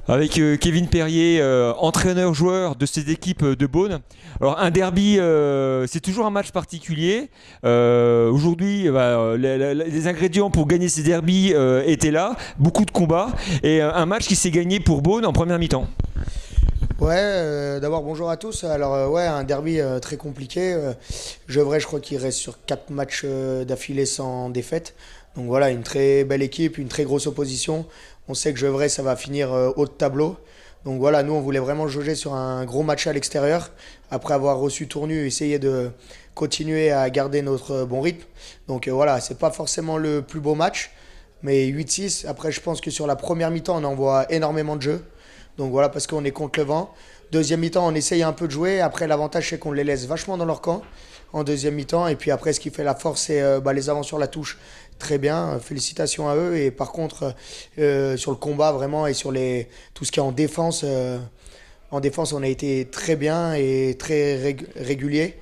Avec Kevin Perrier, entraîneur-joueur de cette équipe de Beaune. Alors un derby, c'est toujours un match particulier. Aujourd'hui, les ingrédients pour gagner ces derbys étaient là, beaucoup de combats et un match qui s'est gagné pour Beaune en première mi-temps. Ouais, d'abord bonjour à tous. Alors ouais, un derby très compliqué. Gevrey, je crois qu'il reste sur 4 matchs d'affilée sans défaite. Donc voilà, une très belle équipe, une très grosse opposition. On sait que Gevrey, ça va finir haut de tableau. Donc voilà, nous on voulait vraiment jauger sur un gros match à l'extérieur. Après avoir reçu Tournu, essayer de continuer à garder notre bon rythme. Donc voilà, c'est pas forcément le plus beau match, mais 8-6. Après, je pense que sur la première mi-temps, on envoie énormément de jeux. Donc voilà, parce qu'on est contre le vent. Deuxième mi-temps, on essaye un peu de jouer. Après, l'avantage, c'est qu'on les laisse vachement dans leur camp en deuxième mi-temps. Et puis après, ce qui fait la force, c'est les avants sur la touche. Très bien, félicitations à eux. Et par contre, sur le combat, vraiment, et sur tout ce qui est en défense, on a été très bien et très régulier.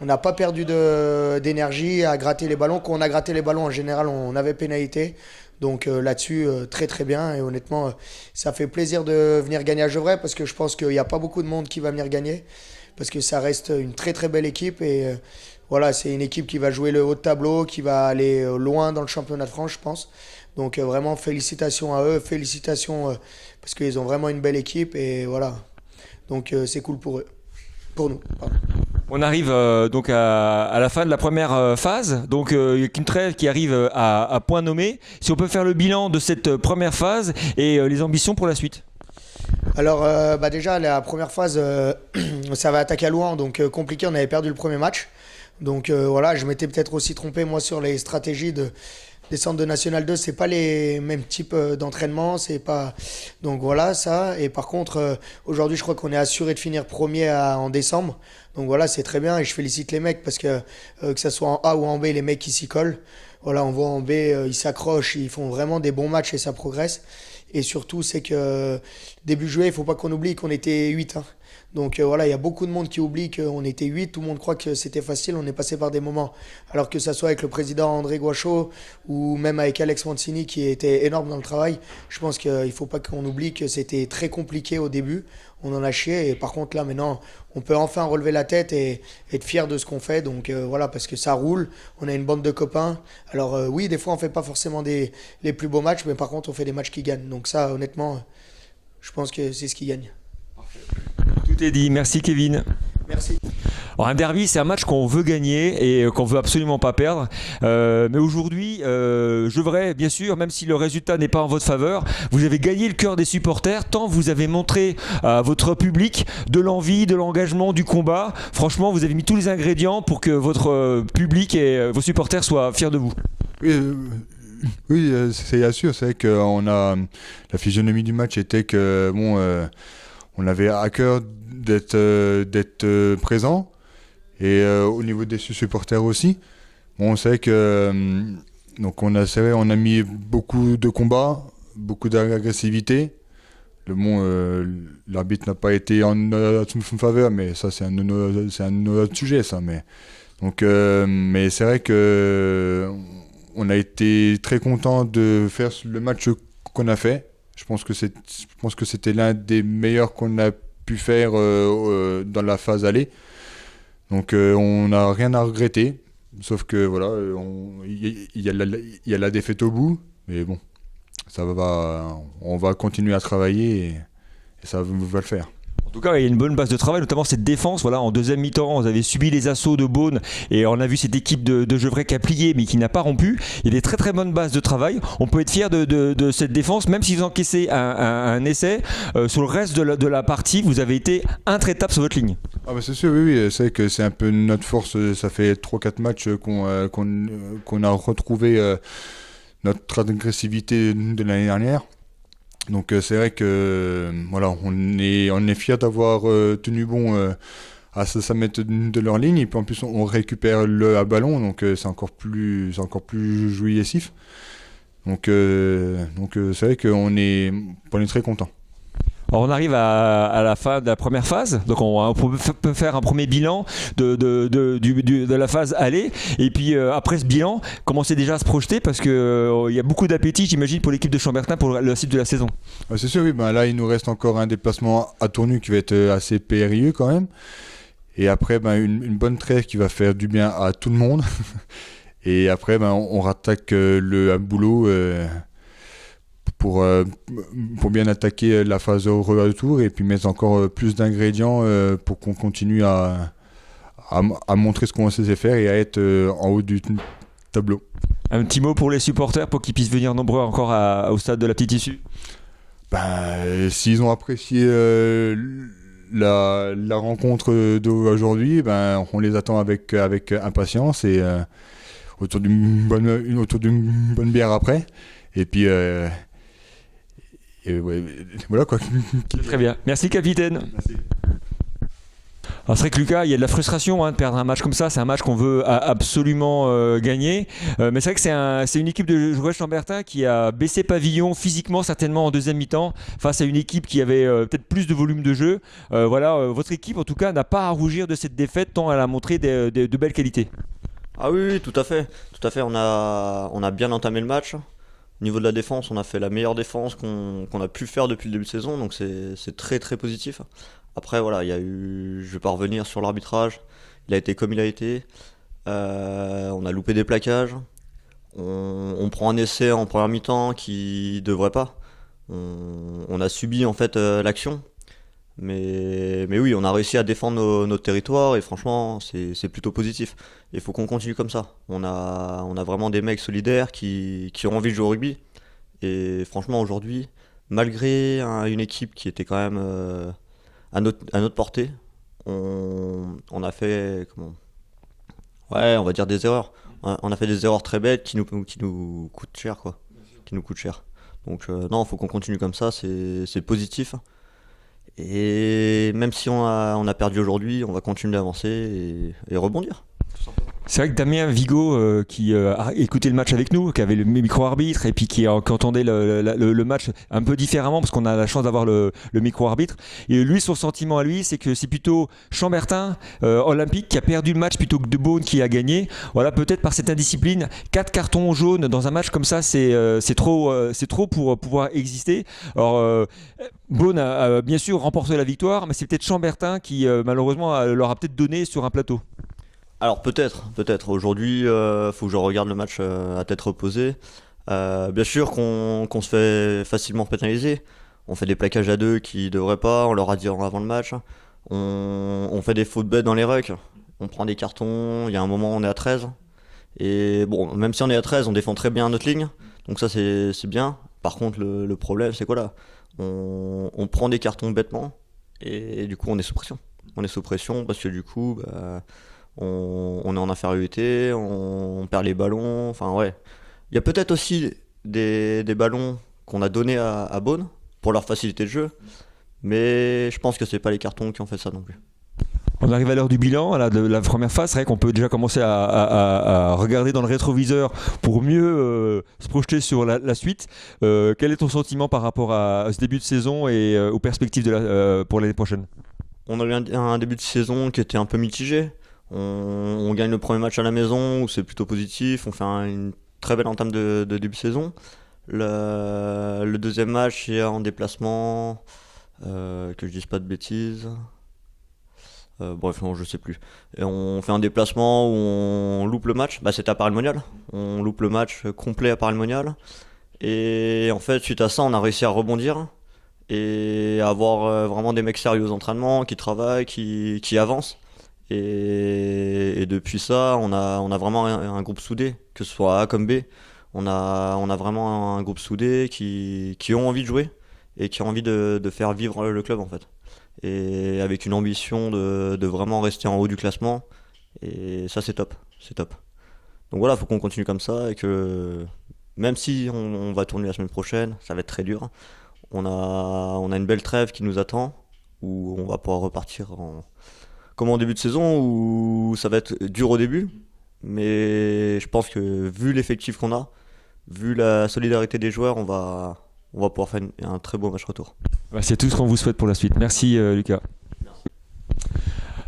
On n'a pas perdu d'énergie à gratter les ballons. Quand on a gratté les ballons, en général, on avait pénalité. Donc là-dessus, très très bien. Et honnêtement, ça fait plaisir de venir gagner à Gevrey parce que je pense qu'il n'y a pas beaucoup de monde qui va venir gagner. Parce que ça reste une très très belle équipe. Et voilà, c'est une équipe qui va jouer le haut de tableau, qui va aller loin dans le championnat de France, je pense. Donc vraiment, félicitations à eux. Félicitations parce qu'ils ont vraiment une belle équipe. Et voilà. Donc c'est cool pour eux. Pour nous. Pardon. On arrive donc à la fin de la première phase, donc Kintrel qui arrive à point nommé. Si on peut faire le bilan de cette première phase et les ambitions pour la suite. Alors déjà la première phase, ça va attaquer à Louhans, donc compliqué, on avait perdu le premier match. Donc voilà, je m'étais peut-être aussi trompé moi sur les stratégies des centres de National 2, c'est pas les mêmes types d'entraînement, c'est pas. Donc voilà ça. Et par contre, aujourd'hui, je crois qu'on est assuré de finir premier en décembre. Donc voilà, c'est très bien et je félicite les mecs parce que ça soit en A ou en B, les mecs ils s'y collent. Voilà, on voit en B, ils s'accrochent, ils font vraiment des bons matchs et ça progresse. Et surtout, c'est que début juillet, il faut pas qu'on oublie qu'on était 8. Hein. Donc voilà, il y a beaucoup de monde qui oublie qu'on était 8. Tout le monde croit que c'était facile. On est passé par des moments. Alors que ça soit avec le président André Guacho ou même avec Alex Mancini qui était énorme dans le travail, je pense qu'il ne faut pas qu'on oublie que c'était très compliqué au début. On en a chié. Et par contre, là, maintenant, on peut enfin relever la tête et être fier de ce qu'on fait. Donc voilà, parce que ça roule. On a une bande de copains. Alors oui, des fois, on ne fait pas forcément les plus beaux matchs. Mais par contre, on fait des matchs qui gagnent. Donc ça, honnêtement, je pense que c'est ce qui gagne. Tout est dit, merci Kevin. Merci. Alors un derby, c'est un match qu'on veut gagner et qu'on veut absolument pas perdre. Mais aujourd'hui, Gevrey, bien sûr, même si le résultat n'est pas en votre faveur, vous avez gagné le cœur des supporters tant vous avez montré à votre public de l'envie, de l'engagement, du combat. Franchement, vous avez mis tous les ingrédients pour que votre public et vos supporters soient fiers de vous. Oui, c'est sûr. C'est vrai que la physionomie du match était que on avait à cœur d'être présent et au niveau des supporters aussi. Bon, c'est vrai que donc on a mis beaucoup de combats, beaucoup d'agressivité. L'arbitre n'a pas été en notre faveur, mais ça c'est un autre sujet ça. Mais c'est vrai que on a été très content de faire le match qu'on a fait. Je pense que c'était l'un des meilleurs qu'on a pu faire dans la phase aller. Donc on n'a rien à regretter. Sauf que voilà, il y a la défaite au bout. Mais bon, on va continuer à travailler et ça va le faire. En tout cas, il y a une bonne base de travail, notamment cette défense. Voilà, en deuxième mi-temps, vous avez subi les assauts de Beaune et on a vu cette équipe de Gevrey qui a plié mais qui n'a pas rompu. Il y a des très très bonnes bases de travail. On peut être fier de cette défense, même si vous encaissez un essai. Sur le reste de la partie, vous avez été intraitable sur votre ligne. Ah bah c'est sûr, oui, c'est que c'est un peu notre force. Ça fait 3-4 matchs qu'on a retrouvé notre agressivité de l'année dernière. Donc c'est vrai que voilà, on est fiers d'avoir tenu bon à ça mettre de leur ligne et puis en plus on récupère le ballon, donc c'est encore plus jouissif. Donc c'est vrai qu'on est très content. Alors on arrive à la fin de la première phase, donc on peut faire un premier bilan de la phase aller, et puis après ce bilan, commencer déjà à se projeter parce que il y a beaucoup d'appétit, j'imagine, pour l'équipe de Chambertin pour la suite de la saison. Ouais, c'est sûr, oui. Là, il nous reste encore un déplacement à Tournu qui va être assez périlleux quand même. Et après, une bonne trêve qui va faire du bien à tout le monde. Et après, on rattaque un boulot pour bien attaquer la phase au retour et puis mettre encore plus d'ingrédients pour qu'on continue à montrer ce qu'on sait faire et à être en haut du tableau. Un petit mot pour les supporters pour qu'ils puissent venir nombreux encore au stade de la Petite Issue. S'ils ont apprécié la rencontre d'aujourd'hui, on les attend avec impatience et autour d'une bonne bière après. Et puis voilà quoi. Très bien. Merci capitaine. Merci. Alors c'est vrai que Lucas, il y a de la frustration de perdre un match comme ça. C'est un match qu'on veut absolument gagner. Mais c'est vrai que c'est une équipe de joueurs Chambertin qui a baissé pavillon physiquement certainement en deuxième mi-temps face à une équipe qui avait peut-être plus de volume de jeu. Votre équipe en tout cas n'a pas à rougir de cette défaite tant elle a montré de belles qualités. Ah oui, tout à fait. Tout à fait. On a bien entamé le match. Au niveau de la défense, on a fait la meilleure défense qu'on a pu faire depuis le début de saison, donc c'est très très positif. Après voilà, je vais pas revenir sur l'arbitrage, il a été comme il a été. On a loupé des plaquages, on prend un essai en première mi-temps qui devrait pas. On a subi en fait l'action, mais oui, on a réussi à défendre notre territoire et franchement c'est plutôt positif. Il faut qu'on continue comme ça. On a vraiment des mecs solidaires qui ont envie de jouer au rugby. Et franchement aujourd'hui, malgré une équipe qui était quand même à notre portée, on a fait on va dire des erreurs. On a fait des erreurs très bêtes qui nous coûtent cher quoi. Qui nous coûtent cher. Donc non, il faut qu'on continue comme ça, c'est positif. Et même si on a perdu aujourd'hui, on va continuer d'avancer et rebondir. C'est vrai que Damien Vigo qui a écouté le match avec nous, qui avait le micro-arbitre et puis qui entendait le match un peu différemment parce qu'on a la chance d'avoir le micro-arbitre. Et lui, son sentiment à lui, c'est que c'est plutôt Chambertin Olympique qui a perdu le match plutôt que De Beaune qui a gagné. Voilà, peut-être par cette indiscipline, 4 cartons jaunes dans un match comme ça, c'est trop pour pouvoir exister. Alors Beaune a bien sûr remporté la victoire, mais c'est peut-être Chambertin qui malheureusement leur a peut-être donné sur un plateau. Alors peut-être. Aujourd'hui, faut que je regarde le match à tête reposée. Bien sûr qu'on se fait facilement pénaliser. On fait des plaquages à deux qui devraient pas, on leur a dit avant le match. On fait des fautes bêtes dans les rucks. On prend des cartons, il y a un moment on est à 13. Et bon, même si on est à 13, on défend très bien notre ligne. Donc ça c'est bien. Par contre le problème c'est quoi là ? On prend des cartons bêtement et du coup on est sous pression. On est sous pression parce que du coup... on est en infériorité, on perd les ballons, enfin ouais. Il y a peut-être aussi des ballons qu'on a donnés à Beaune pour leur faciliter le jeu, mais je pense que c'est pas les cartons qui ont fait ça non plus. On arrive à l'heure du bilan, de la première phase. C'est vrai qu'on peut déjà commencer à regarder dans le rétroviseur pour mieux se projeter sur la suite. Quel est ton sentiment par rapport à ce début de saison et aux perspectives pour l'année prochaine ? On a eu un début de saison qui était un peu mitigé. On gagne le premier match à la maison où c'est plutôt positif, on fait une très belle entame de début de saison. Le deuxième match est en déplacement, que je dise pas de bêtises. Bref, non, je sais plus. Et on fait un déplacement où on loupe le match, c'était à Paris-le-Monial. On loupe le match complet à Paris-le-Monial. Et en fait, suite à ça, on a réussi à rebondir et à avoir vraiment des mecs sérieux aux entraînements, qui travaillent, qui avancent. Et depuis ça, on a vraiment un groupe soudé, que ce soit A comme B. On a vraiment un groupe soudé qui ont envie de jouer et qui ont envie de faire vivre le club en fait. Et avec une ambition de vraiment rester en haut du classement. Et ça c'est top. Donc voilà, il faut qu'on continue comme ça et que même si on va tourner la semaine prochaine, ça va être très dur. On a une belle trêve qui nous attend où on va pouvoir repartir comme en début de saison où ça va être dur au début, mais je pense que vu l'effectif qu'on a, vu la solidarité des joueurs, on va pouvoir faire un très beau match retour. Bah, c'est tout ce qu'on vous souhaite pour la suite. Merci Lucas.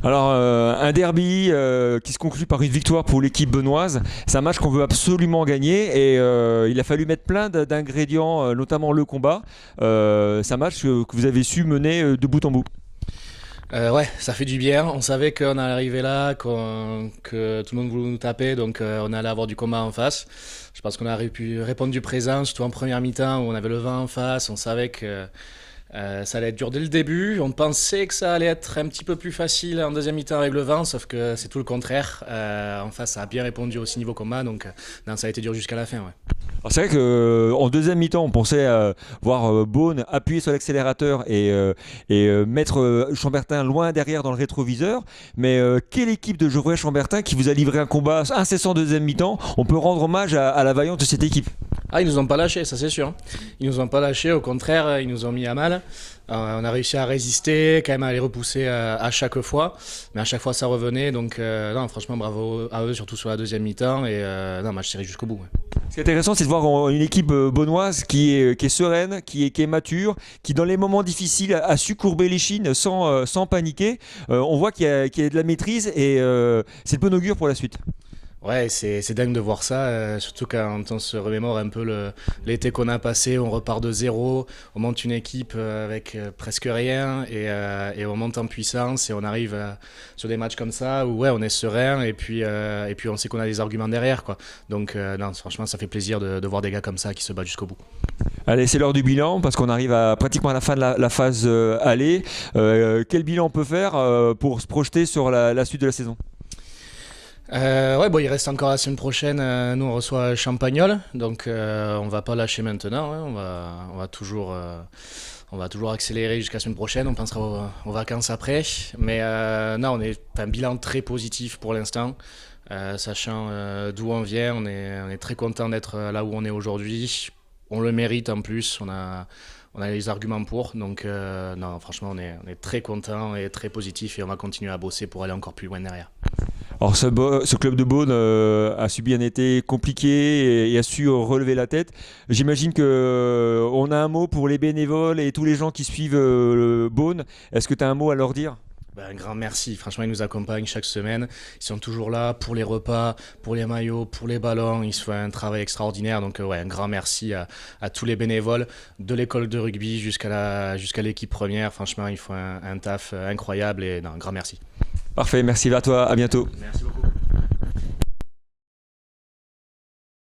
Alors, un derby qui se conclut par une victoire pour l'équipe benoîse. C'est un match qu'on veut absolument gagner et il a fallu mettre plein d'ingrédients, notamment le combat. C'est un match que vous avez su mener de bout en bout. Ouais, ça fait du bien. On savait qu'on allait arriver là, que tout le monde voulait nous taper, donc on allait avoir du combat en face. Je pense qu'on a pu répondre du présent, surtout en première mi-temps où on avait le vent en face. On savait que ça allait être dur dès le début. On pensait que ça allait être un petit peu plus facile en deuxième mi-temps avec le vent, sauf que c'est tout le contraire. En face, ça a bien répondu aussi niveau combat, donc non, ça a été dur jusqu'à la fin. Ouais. Alors c'est vrai qu'en deuxième mi-temps, on pensait voir Beaune appuyer sur l'accélérateur et mettre Chambertin loin derrière dans le rétroviseur. Mais quelle équipe de Gevrey-Chambertin qui vous a livré un combat incessant en deuxième mi-temps. On peut rendre hommage à la vaillance de cette équipe. Ah, ils nous ont pas lâchés, ça c'est sûr. Ils nous ont pas lâchés, au contraire, ils nous ont mis à mal. On a réussi à résister, quand même à les repousser à chaque fois, mais à chaque fois ça revenait. Donc non, franchement bravo à eux, surtout sur la deuxième mi-temps et non, match serré jusqu'au bout. Ouais. Ce qui est intéressant, c'est de voir une équipe benoîse qui est sereine, qui est mature, qui dans les moments difficiles a su courber les chines sans paniquer. On voit qu'il y a de la maîtrise et c'est de bon augure pour la suite. Ouais, c'est dingue de voir ça, surtout quand on se remémore un peu l'été qu'on a passé, on repart de zéro, on monte une équipe avec presque rien et on monte en puissance et on arrive sur des matchs comme ça où ouais, on est serein et puis on sait qu'on a des arguments derrière, quoi. Donc non, franchement, ça fait plaisir de voir des gars comme ça qui se battent jusqu'au bout. Allez, c'est l'heure du bilan parce qu'on arrive pratiquement à la fin de la phase aller. Quel bilan on peut faire pour se projeter sur la suite de la saison ? Ouais, bon, il reste encore la semaine prochaine. Nous, on reçoit Champagnol, donc on va pas lâcher maintenant. Hein, on va toujours accélérer jusqu'à la semaine prochaine. On pensera aux vacances après. Mais non, on est un bilan très positif pour l'instant, sachant d'où on vient. On est très content d'être là où on est aujourd'hui. On le mérite en plus. On a les arguments pour. Donc non, franchement, on est très content et très positif et on va continuer à bosser pour aller encore plus loin derrière. Alors ce club de Beaune a subi un été compliqué et a su relever la tête. J'imagine qu'on a un mot pour les bénévoles et tous les gens qui suivent Beaune. Est-ce que tu as un mot à leur dire ? Un grand merci, franchement ils nous accompagnent chaque semaine, ils sont toujours là pour les repas, pour les maillots, pour les ballons, ils font un travail extraordinaire, donc ouais, un grand merci à tous les bénévoles de l'école de rugby jusqu'à l'équipe première, franchement ils font un taf incroyable et non, un grand merci. Parfait, merci à toi, à bientôt. Merci beaucoup.